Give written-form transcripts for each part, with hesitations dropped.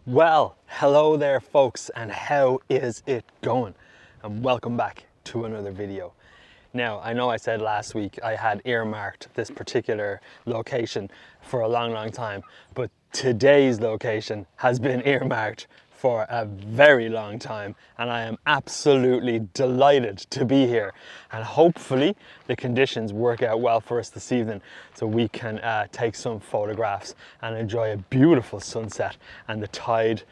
Well, hello there folks, and how is it going? And welcome back to another video. Now, I know I said last week I had earmarked this particular location for a long time, but today's location has been earmarked for a very long time, and I am absolutely delighted to be here. And hopefully the conditions work out well for us this evening so we can take some photographs and enjoy a beautiful sunset. And the tide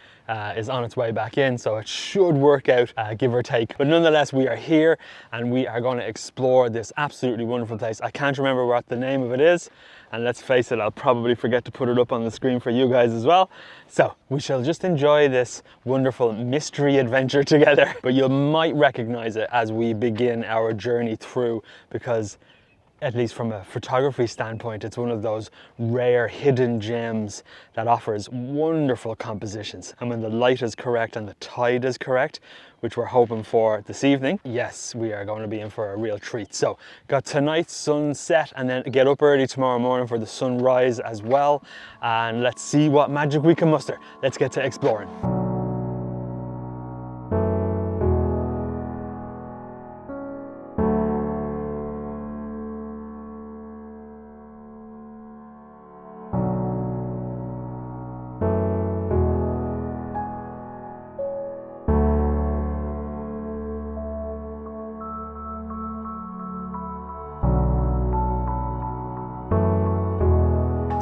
is on its way back in, so it should work out, give or take. But nonetheless, we are here and we are going to explore this absolutely wonderful place. I can't remember what the name of it is, and let's face it, I'll probably forget to put it up on the screen for you guys as well. So we shall just enjoy this wonderful mystery adventure together. But you might recognize it as we begin our journey through, because at least from a photography standpoint, it's one of those rare hidden gems that offers wonderful compositions. And when the light is correct and the tide is correct, which we're hoping for this evening, yes, we are going to be in for a real treat. So got tonight's sunset, and then get up early tomorrow morning for the sunrise as well. And let's see what magic we can muster. Let's get to exploring.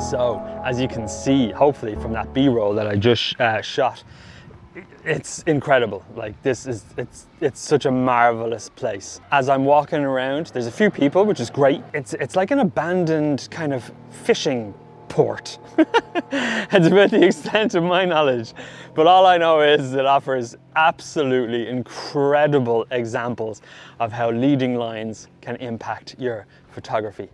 So, as you can see, hopefully from that B-roll that I just shot, it's incredible. Like it's such a marvelous place. As I'm walking around, there's a few people, which is great. It's like an abandoned kind of fishing port. It's about the extent of my knowledge, but all I know is it offers absolutely incredible examples of how leading lines can impact your photography.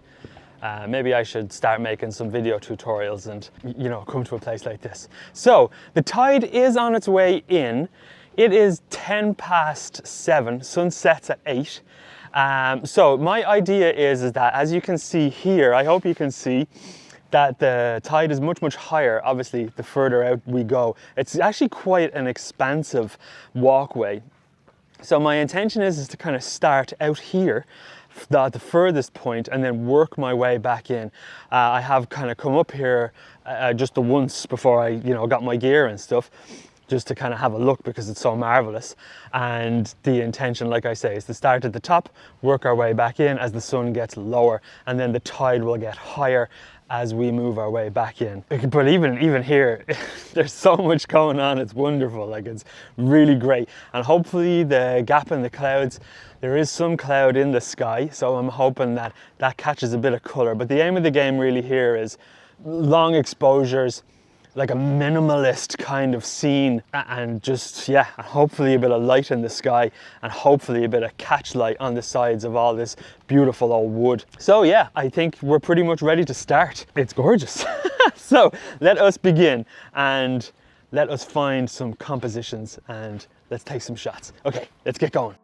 Maybe I should start making some video tutorials and, you know, come to a place like this. So the tide is on its way in. It is 7:10, sun sets at 8. So my idea is that, as you can see here, I hope you can see that the tide is much higher, obviously, the further out we go. It's actually quite an expansive walkway. So my intention is to kind of start out here, the furthest point, and then work my way back in. I have kind of come up here just the once before I, got my gear and stuff, just to kind of have a look because it's so marvelous. And the intention, like I say, is to start at the top, work our way back in as the sun gets lower, and then the tide will get higher as we move our way back in. But even here, there's so much going on. It's wonderful. Like, it's really great. And hopefully the gap in the clouds, there is some cloud in the sky, so I'm hoping that that catches a bit of color. But the aim of the game really here is long exposures, like a minimalist kind of scene, and just, yeah, hopefully a bit of light in the sky, and hopefully a bit of catch light on the sides of all this beautiful old wood. So yeah, I think we're pretty much ready to start. It's gorgeous. So let us begin and let us find some compositions and let's take some shots. Okay, let's get going.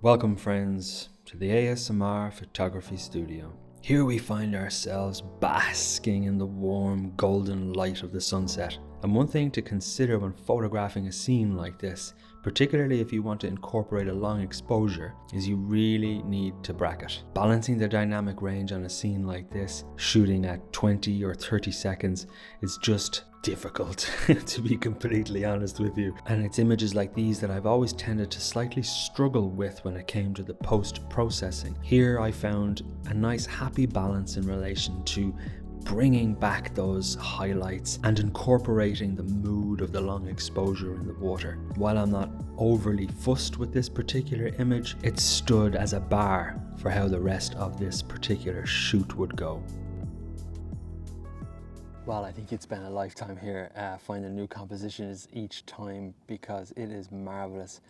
Welcome friends to the ASMR Photography Studio. Here we find ourselves basking in the warm golden light of the sunset. And one thing to consider when photographing a scene like this, particularly if you want to incorporate a long exposure, is you really need to bracket. Balancing the dynamic range on a scene like this, shooting at 20 or 30 seconds, is just difficult, to be completely honest with you. And it's images like these that I've always tended to slightly struggle with when it came to the post-processing. Here I found a nice happy balance in relation to bringing back those highlights and incorporating the mood of the long exposure in the water. While I'm not overly fussed with this particular image, it stood as a bar for how the rest of this particular shoot would go. Well, I think you'd spend a lifetime here finding new compositions each time because it is marvelous.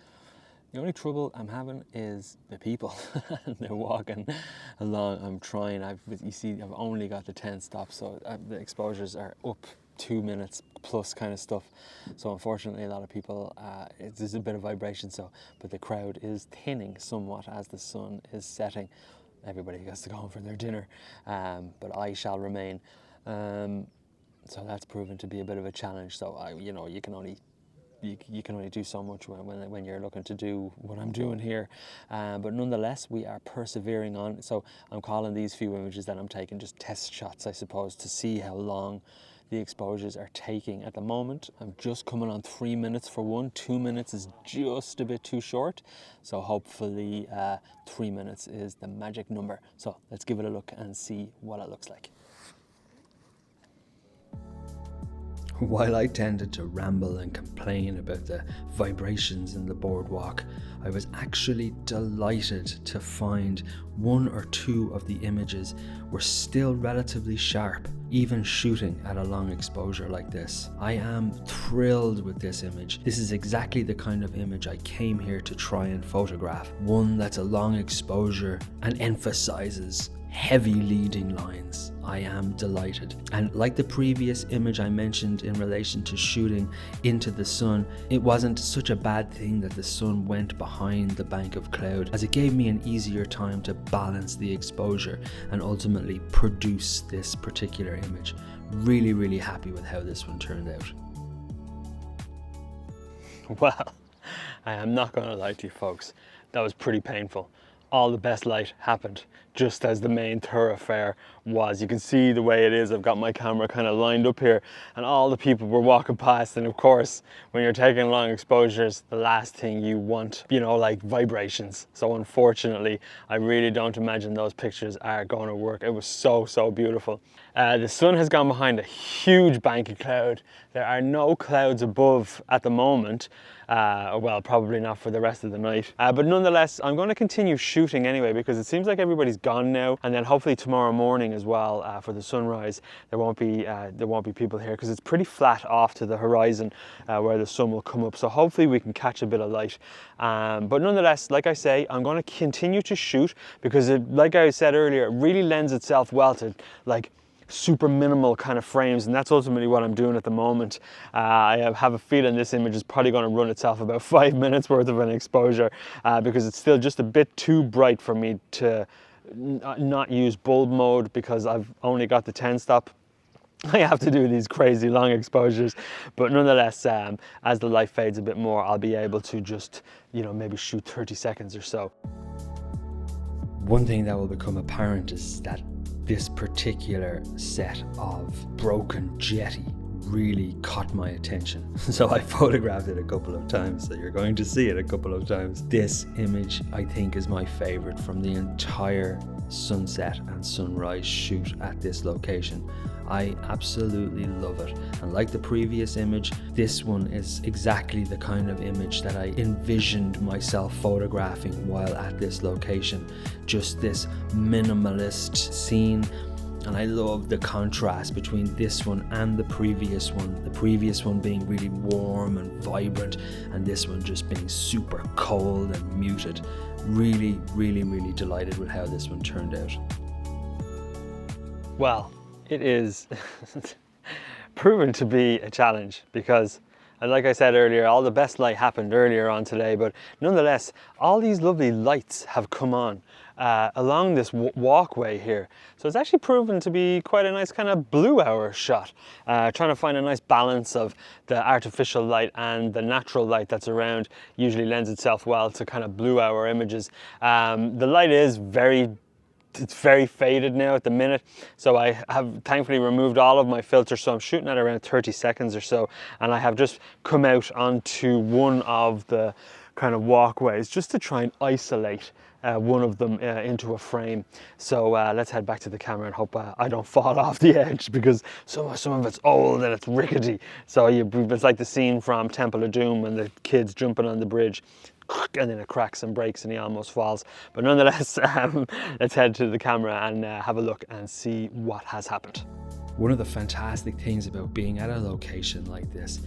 The only trouble I'm having is the people. They're walking along. I'm trying. You see, I've only got the 10 stops, so the exposures are up 2 minutes plus kind of stuff. So unfortunately, a lot of people, there's a bit of vibration. But the crowd is thinning somewhat as the sun is setting. everybody has to go home for their dinner, but I shall remain. So that's proven to be a bit of a challenge. So you can only do so much when you're looking to do what I'm doing here, but nonetheless we are persevering on. So I'm calling these few images that I'm taking just test shots, I suppose, to see how long the exposures are taking. At the moment I'm just coming on 3 minutes for one. 2 minutes is just a bit too short, so hopefully 3 minutes is the magic number. So let's give it a look and see what it looks like. While I tended to ramble and complain about the vibrations in the boardwalk, I was actually delighted to find 1 or 2 of the images were still relatively sharp, even shooting at a long exposure like this. I am thrilled with this image. This is exactly the kind of image I came here to try and photograph. One that's a long exposure and emphasizes heavy leading lines. I am delighted. And like the previous image I mentioned in relation to shooting into the sun, it wasn't such a bad thing that the sun went behind the bank of cloud, as it gave me an easier time to balance the exposure and ultimately produce this particular image. Really, really happy with how this one turned out. Well, I am not going to lie to you folks, that was pretty painful. All the best light happened just as the main thoroughfare was. You can see the way it is. I've got my camera kind of lined up here and all the people were walking past, and of course when you're taking long exposures, the last thing you want, like vibrations. So unfortunately I really don't imagine those pictures are going to work. It was so beautiful. The sun has gone behind a huge bank of cloud. There are no clouds above at the moment. Well, probably not for the rest of the night, but nonetheless I'm going to continue shooting anyway, because it seems like everybody's gone now, and then hopefully tomorrow morning as well, for the sunrise there won't be people here, because it's pretty flat off to the horizon where the sun will come up, so hopefully we can catch a bit of light. But nonetheless, like I say, I'm going to continue to shoot, because like I said earlier, it really lends itself well to like super minimal kind of frames, and that's ultimately what I'm doing at the moment. I have a feeling this image is probably going to run itself about 5 minutes worth of an exposure, because it's still just a bit too bright for me to not use bulb mode, because I've only got the 10 stop. I have to do these crazy long exposures, but nonetheless, as the light fades a bit more, I'll be able to just, maybe shoot 30 seconds or so. One thing that will become apparent is that this particular set of broken jetty really caught my attention. So I photographed it a couple of times, so you're going to see it a couple of times. This image, I think, is my favorite from the entire sunset and sunrise shoot at this location. I absolutely love it, and like the previous image, this one is exactly the kind of image that I envisioned myself photographing while at this location. Just this minimalist scene, and I love the contrast between this one and the previous one being really warm and vibrant, and this one just being super cold and muted. Really delighted with how this one turned out. Well, it is proven to be a challenge, because like I said earlier, all the best light happened earlier on today, but nonetheless all these lovely lights have come on along this walkway here, so it's actually proven to be quite a nice kind of blue hour shot, trying to find a nice balance of the artificial light and the natural light that's around. Usually lends itself well to kind of blue hour images. The light is it's very faded now at the minute, so I have thankfully removed all of my filters, so I'm shooting at around 30 seconds or so, and I have just come out onto one of the kind of walkways just to try and isolate one of them into a frame. So let's head back to the camera and hope I don't fall off the edge, because some of it's old and it's rickety. So it's like the scene from Temple of Doom when the kid's jumping on the bridge and then it cracks and breaks and he almost falls. But nonetheless, let's head to the camera and have a look and see what has happened. One of the fantastic things about being at a location like this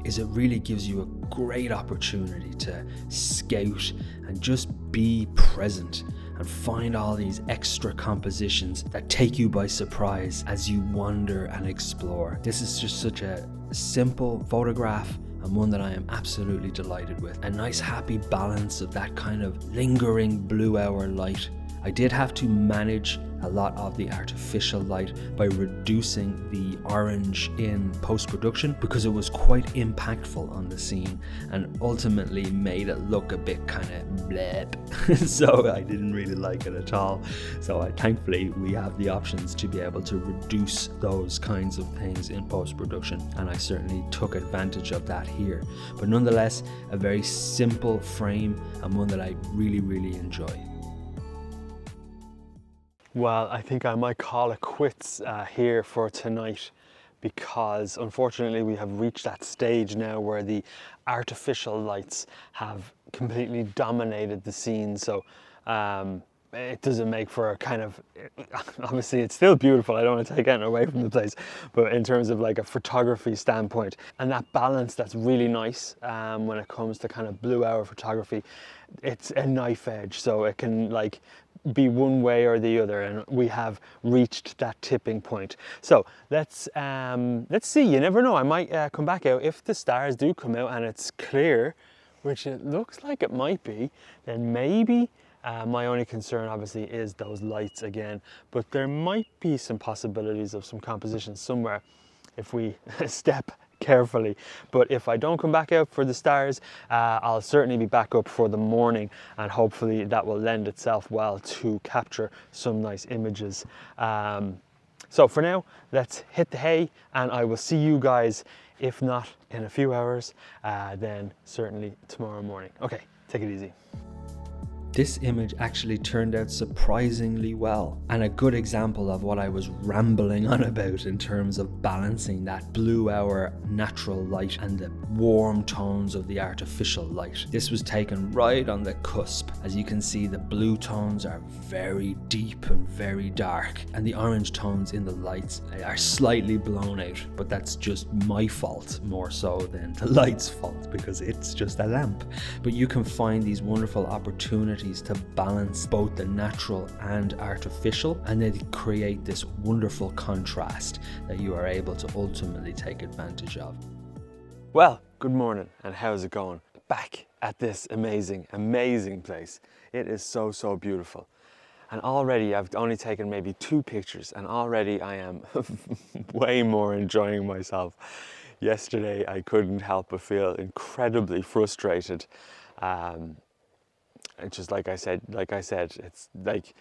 is it really gives you a great opportunity to scout and just be present and find all these extra compositions that take you by surprise as you wander and explore. This is just such a simple photograph, and one that I am absolutely delighted with. A nice happy balance of that kind of lingering blue hour light I did have to manage a lot of the artificial light by reducing the orange in post-production because it was quite impactful on the scene and ultimately made it look a bit kind of bleb. So I didn't really like it at all. So thankfully we have the options to be able to reduce those kinds of things in post-production, and I certainly took advantage of that here. But nonetheless, a very simple frame and one that I really enjoy. Well, I think I might call it quits here for tonight, because unfortunately we have reached that stage now where the artificial lights have completely dominated the scene. So it doesn't make for a kind of, obviously it's still beautiful, I don't want to take anything away from the place, but in terms of like a photography standpoint, and that balance that's really nice when it comes to kind of blue hour photography, it's a knife edge, so it can like be one way or the other, and we have reached that tipping point. So let's see, you never know, I might come back out if the stars do come out and it's clear, which it looks like it might be, then maybe my only concern obviously is those lights again, but there might be some possibilities of some composition somewhere if we step carefully. But if I don't come back out for the stars, I'll certainly be back up for the morning, and hopefully that will lend itself well to capture some nice images. So for now, let's hit the hay, and I will see you guys, if not in a few hours, then certainly tomorrow morning. Okay, take it easy. This image actually turned out surprisingly well, and a good example of what I was rambling on about in terms of balancing that blue hour natural light and the warm tones of the artificial light. This was taken right on the cusp. As you can see, the blue tones are very deep and very dark, and the orange tones in the lights are slightly blown out, but that's just my fault more so than the light's fault, because it's just a lamp. But you can find these wonderful opportunities to balance both the natural and artificial, and they create this wonderful contrast that you are able to ultimately take advantage of. Well, good morning, and how's it going? Back at this amazing place. It is so beautiful. And already I've only taken maybe 2 pictures, and already I am way more enjoying myself. Yesterday I couldn't help but feel incredibly frustrated. It's just like I said, it's like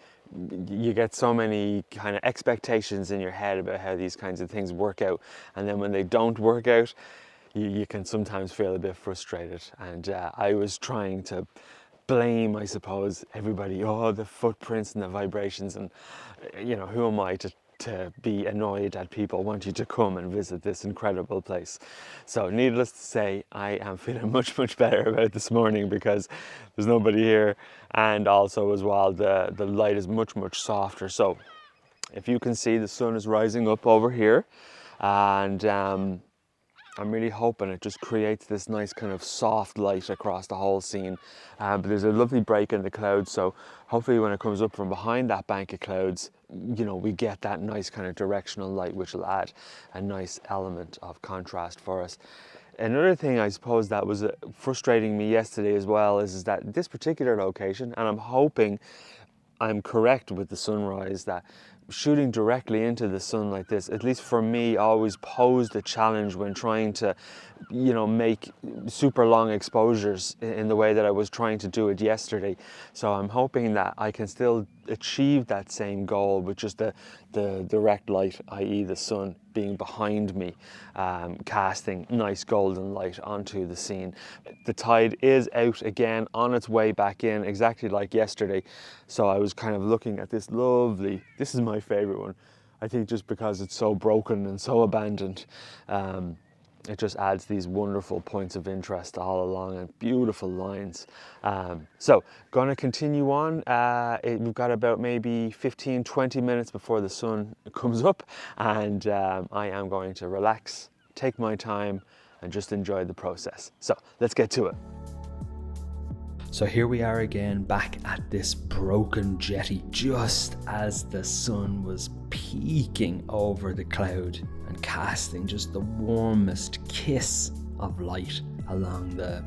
you get so many kind of expectations in your head about how these kinds of things work out, and then when they don't work out, you can sometimes feel a bit frustrated. And I was trying to blame, I suppose, everybody, oh, the footprints and the vibrations, and you know, who am I to be annoyed at people want you to come and visit this incredible place. So needless to say, I am feeling much better about this morning because there's nobody here, and also as well the light is much softer. So if you can see, the sun is rising up over here, and I'm really hoping it just creates this nice kind of soft light across the whole scene. But there's a lovely break in the clouds, so hopefully when it comes up from behind that bank of clouds, you know, we get that nice kind of directional light, which will add a nice element of contrast for us. Another thing I suppose that was frustrating me yesterday as well is that this particular location, and I'm hoping I'm correct with the sunrise, that shooting directly into the sun like this, at least for me, always posed a challenge when trying to, you know, make super long exposures in the way that I was trying to do it yesterday. So I'm hoping that I can still achieve that same goal with just the direct light, i.e. the sun being behind me, casting nice golden light onto the scene. The tide is out again, on its way back in, exactly like yesterday. So I was kind of looking at this lovely, this is my favorite one, I think, just because it's so broken and so abandoned. It just adds these wonderful points of interest all along and beautiful lines. So going to continue on. We've got about maybe 15-20 minutes before the sun comes up, and I am going to relax, take my time, and just enjoy the process. So let's get to it. So here we are again, back at this broken jetty, just as the sun was peeking over the cloud and casting just the warmest kiss of light along the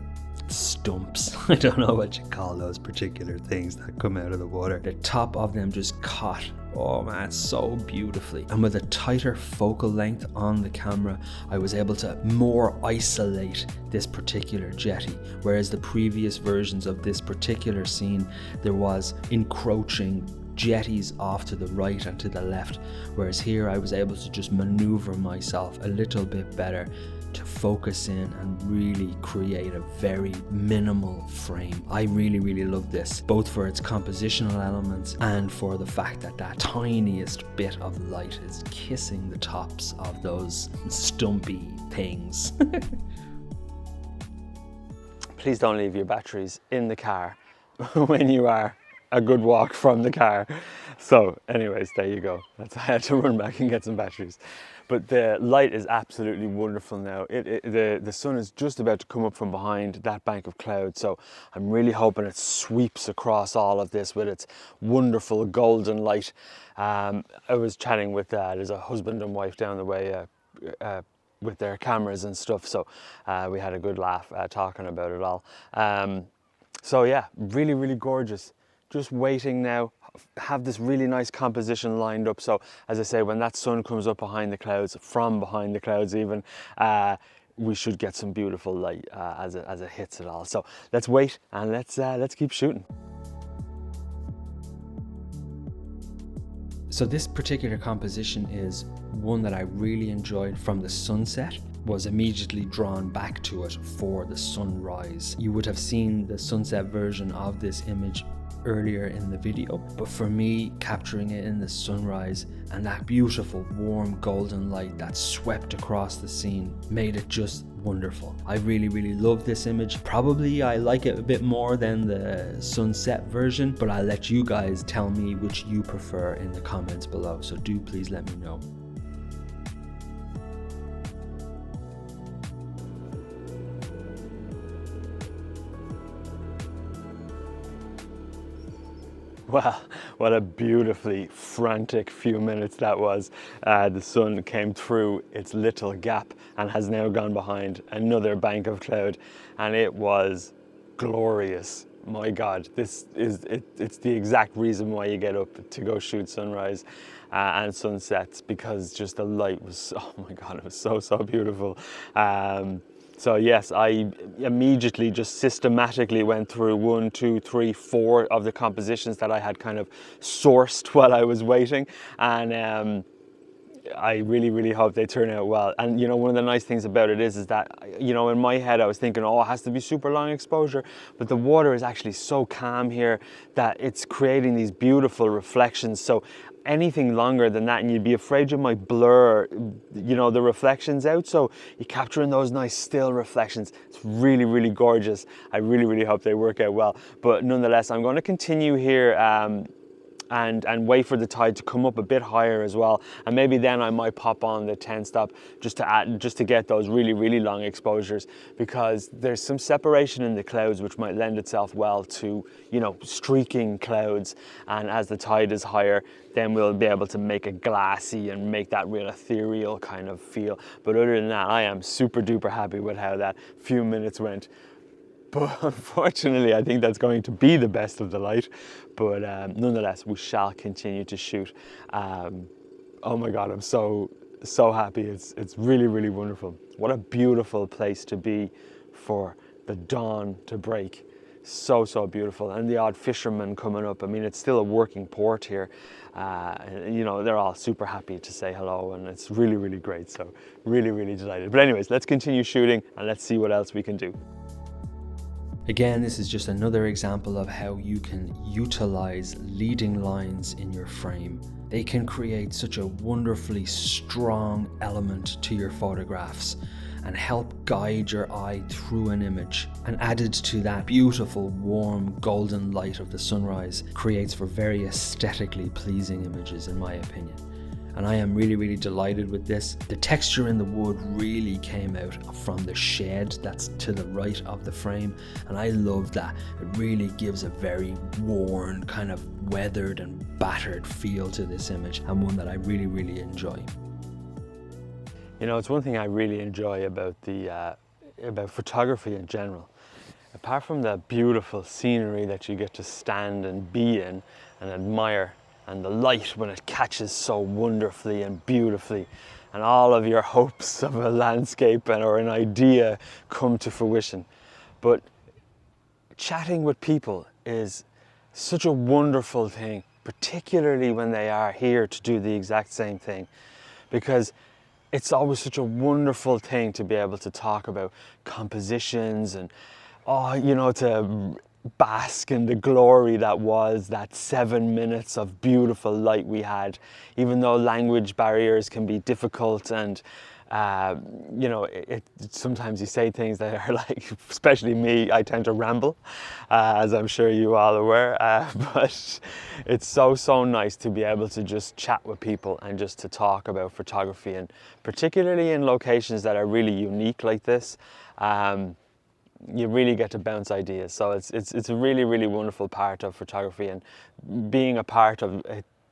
stumps. I don't know what you call those particular things that come out of the water. The top of them just caught, oh man, so beautifully. And with a tighter focal length on the camera, I was able to more isolate this particular jetty, whereas the previous versions of this particular scene, there was encroaching jetties off to the right and to the left, whereas here I was able to just maneuver myself a little bit better to focus in and really create a very minimal frame. I really love this, both for its compositional elements and for the fact that that tiniest bit of light is kissing the tops of those stumpy things. Please don't leave your batteries in the car when you are a good walk from the car. So anyways, there you go. I had to run back and get some batteries. But the light is absolutely wonderful now. The sun is just about to come up from behind that bank of clouds, so I'm really hoping it sweeps across all of this with its wonderful golden light. I was chatting with there's a husband and wife down the way with their cameras and stuff, so we had a good laugh talking about it all. So yeah, really gorgeous. Just waiting now, have this really nice composition lined up, so as I say, when that sun comes up behind the clouds, from behind the clouds even, we should get some beautiful light as it hits it all. So let's wait and let's keep shooting. So this particular composition is one that I really enjoyed from the sunset, was immediately drawn back to it for the sunrise. You would have seen the sunset version of this image earlier in the video, but for me, capturing it in the sunrise and that beautiful warm golden light that swept across the scene made it just wonderful. I really love this image. Probably I like it a bit more than the sunset version, but I'll let you guys tell me which you prefer in the comments below, so do please let me know. Wow, what a beautifully frantic few minutes that was. The sun came through its little gap and has now gone behind another bank of cloud, and it was glorious. My God, this is it's the exact reason why you get up to go shoot sunrise and sunsets, because just the light was, oh my God, it was so beautiful. So yes, I immediately just systematically went through 1, 2, 3, 4 of the compositions that I had kind of sourced while I was waiting, and I really hope they turn out well. And you know, one of the nice things about it is that, you know, in my head I was thinking, oh, it has to be super long exposure, but the water is actually so calm here that it's creating these beautiful reflections. So anything longer than that and you'd be afraid you might blur, you know, the reflections out. So you're capturing those nice still reflections. It's really gorgeous. I really hope they work out well. But nonetheless, I'm going to continue here and wait for the tide to come up a bit higher as well, and maybe then I might pop on the 10 stop just to get those really long exposures, because there's some separation in the clouds which might lend itself well to, you know, streaking clouds, and as the tide is higher then we'll be able to make it glassy and make that real ethereal kind of feel. But other than that, I am super duper happy with how that few minutes went. But unfortunately, I think that's going to be the best of the light. But nonetheless, we shall continue to shoot. Oh my God, I'm so happy. It's really wonderful. What a beautiful place to be for the dawn to break. So beautiful. And the odd fisherman coming up. I mean, it's still a working port here. You know, they're all super happy to say hello, and it's really great. So really delighted. But anyways, let's continue shooting and let's see what else we can do. Again, this is just another example of how you can utilize leading lines in your frame. They can create such a wonderfully strong element to your photographs and help guide your eye through an image. And added to that beautiful warm golden light of the sunrise creates for very aesthetically pleasing images, in my opinion. And I am really delighted with this. The texture in the wood really came out from the shed that's to the right of the frame, and I love that. It really gives a very worn, kind of weathered and battered feel to this image, and one that I really enjoy. You know, it's one thing I really enjoy about about photography in general, apart from the beautiful scenery that you get to stand and be in and admire, and the light when it catches so wonderfully and beautifully, and all of your hopes of a landscape or an idea come to fruition. But chatting with people is such a wonderful thing, particularly when they are here to do the exact same thing, because it's always such a wonderful thing to be able to talk about compositions and, to bask in the glory that was that 7 minutes of beautiful light we had, even though language barriers can be difficult and sometimes you say things that are like, especially me, I tend to ramble, as I'm sure you all are aware, but it's so nice to be able to just chat with people and just to talk about photography, and particularly in locations that are really unique like this. You really get to bounce ideas. So it's a really wonderful part of photography, and being a part of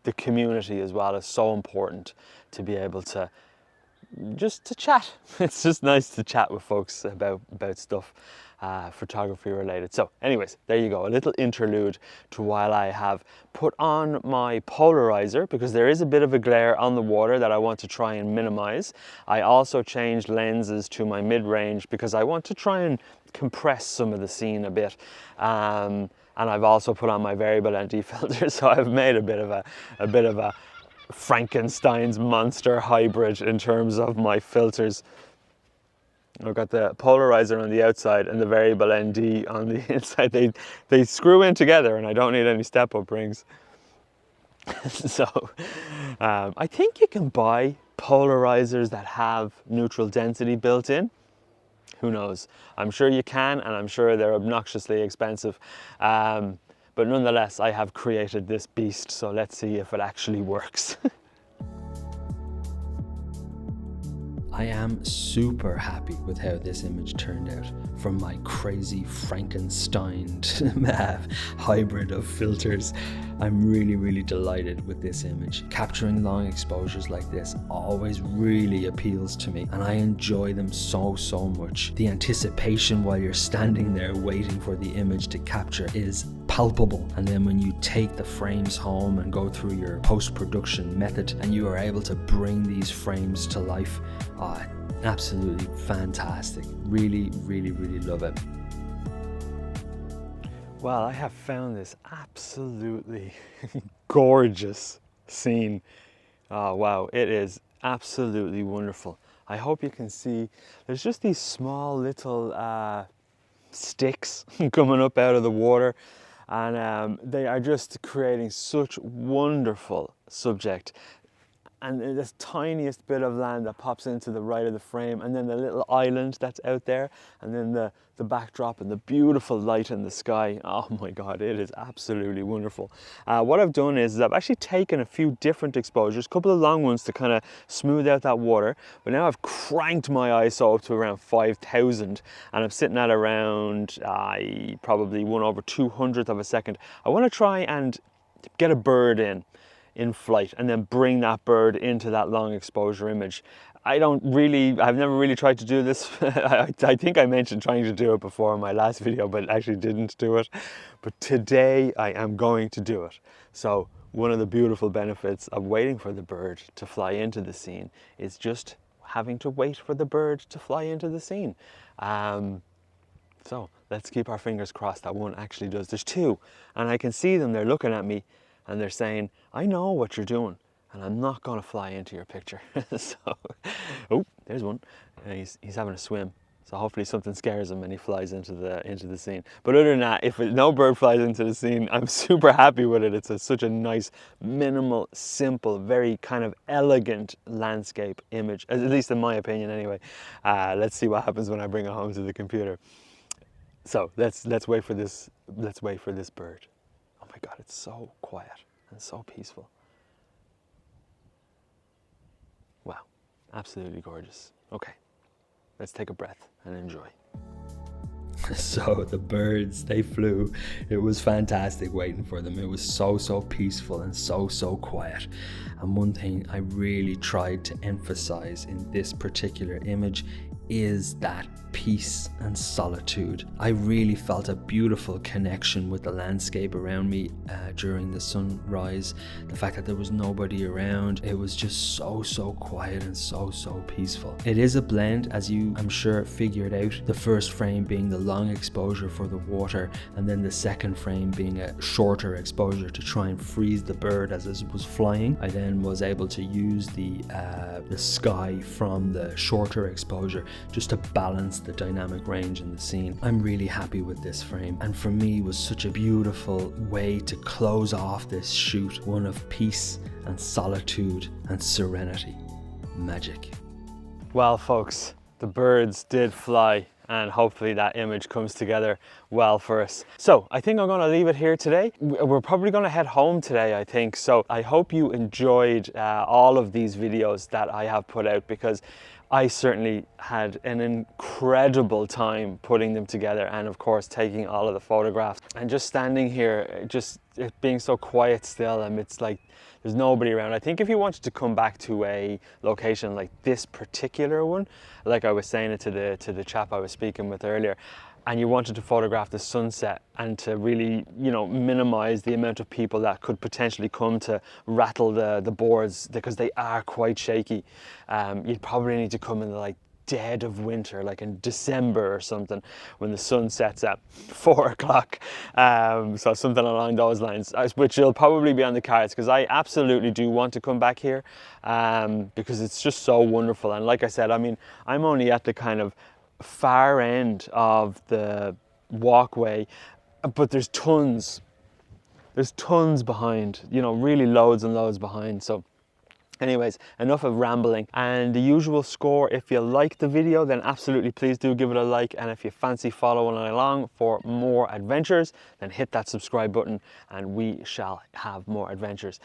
the community as well is so important, to be able to just to chat. It's just nice to chat with folks about stuff photography related. So anyways, there you go, a little interlude to while I have put on my polarizer, because there is a bit of a glare on the water that I want to try and minimize. I also changed lenses to my mid-range because I want to try and compress some of the scene a bit. And I've also put on my variable ND filter, so I've made a bit of a Frankenstein's monster hybrid in terms of my filters. I've got the polarizer on the outside and the variable ND on the inside. They screw in together, and I don't need any step-up rings. So I think you can buy polarizers that have neutral density built in. Who knows? I'm sure you can, and I'm sure they're obnoxiously expensive. But nonetheless, I have created this beast, so let's see if it actually works. I am super happy with how this image turned out. From my crazy Frankenstein hybrid of filters, I'm really delighted with this image. Capturing long exposures like this always really appeals to me, and I enjoy them so much. The anticipation while you're standing there waiting for the image to capture is palpable, and then when you take the frames home and go through your post-production method and you are able to bring these frames to life, absolutely fantastic. Really love it. Well, I have found this absolutely gorgeous scene. Oh wow, it is absolutely wonderful. I hope you can see there's just these small little sticks coming up out of the water, and they are just creating such wonderful subject. And this tiniest bit of land that pops into the right of the frame, and then the little island that's out there, and then the backdrop and the beautiful light in the sky. Oh my God, it is absolutely wonderful. What I've done is I've actually taken a few different exposures, a couple of long ones to kind of smooth out that water, but now I've cranked my ISO up to around 5,000, and I'm sitting at around probably 1/200th of a second. I want to try and get a bird in flight, and then bring that bird into that long exposure image. I've never really tried to do this. I think I mentioned trying to do it before in my last video, but actually didn't do it. But today I am going to do it. So one of the beautiful benefits of waiting for the bird to fly into the scene is just having to wait for the bird to fly into the scene. So let's keep our fingers crossed that one actually does. There's two, and I can see them, they're looking at me, and they're saying, I know what you're doing, and I'm not going to fly into your picture. So, oh, there's one. He's having a swim. So hopefully something scares him and he flies into the scene. But other than that, if no bird flies into the scene, I'm super happy with it. It's such a nice, minimal, simple, very kind of elegant landscape image, at least in my opinion anyway. Let's see what happens when I bring it home to the computer. So let's wait for this. Let's wait for this bird. Oh my God, it's so quiet and so peaceful. Wow, absolutely gorgeous. Okay, let's take a breath and enjoy. So the birds, they flew. It was fantastic waiting for them. It was so peaceful and so quiet. And one thing I really tried to emphasize in this particular image is that peace and solitude. I really felt a beautiful connection with the landscape around me during the sunrise. The fact that there was nobody around, it was just so quiet and so peaceful. It is a blend, as you I'm sure figured out, the first frame being the long exposure for the water, and then the second frame being a shorter exposure to try and freeze the bird as it was flying. I then was able to use the sky from the shorter exposure just to balance the dynamic range in the scene. I'm really happy with this frame, and for me was such a beautiful way to close off this shoot, one of peace and solitude and serenity. Magic. Well folks, the birds did fly, and hopefully that image comes together well for us. So I think I'm going to leave it here today. We're probably going to head home today, I think. So I hope you enjoyed all of these videos that I have put out, because I certainly had an incredible time putting them together, and of course taking all of the photographs, and just standing here, just it being so quiet still, and it's like there's nobody around. I think if you wanted to come back to a location like this particular one, like I was saying it to the chap I was speaking with earlier, and you wanted to photograph the sunset and to really, you know, minimize the amount of people that could potentially come to rattle the boards, because they are quite shaky, you'd probably need to come in the like dead of winter, like in December or something, when the sun sets at 4 o'clock. So something along those lines, which will probably be on the cards, because I absolutely do want to come back here, because it's just so wonderful. And like I said, I mean, I'm only at the kind of far end of the walkway, but there's tons behind, you know, really loads and loads behind. So anyways, enough of rambling. And the usual score: if you like the video, then absolutely please do give it a like, and if you fancy following along for more adventures, then hit that subscribe button and we shall have more adventures.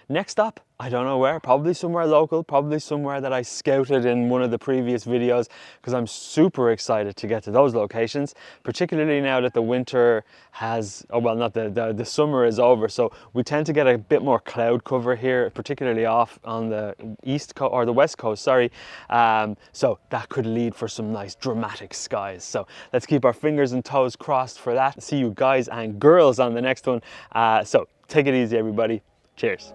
Next up, I don't know where, probably somewhere local, probably somewhere that I scouted in one of the previous videos, because I'm super excited to get to those locations, particularly now that the winter has, oh well, not the summer is over, so we tend to get a bit more cloud cover here, particularly off on the east coast, or the west coast, sorry. So that could lead for some nice dramatic skies. So let's keep our fingers and toes crossed for that. See you guys and girls on the next one. So take it easy, everybody. Cheers.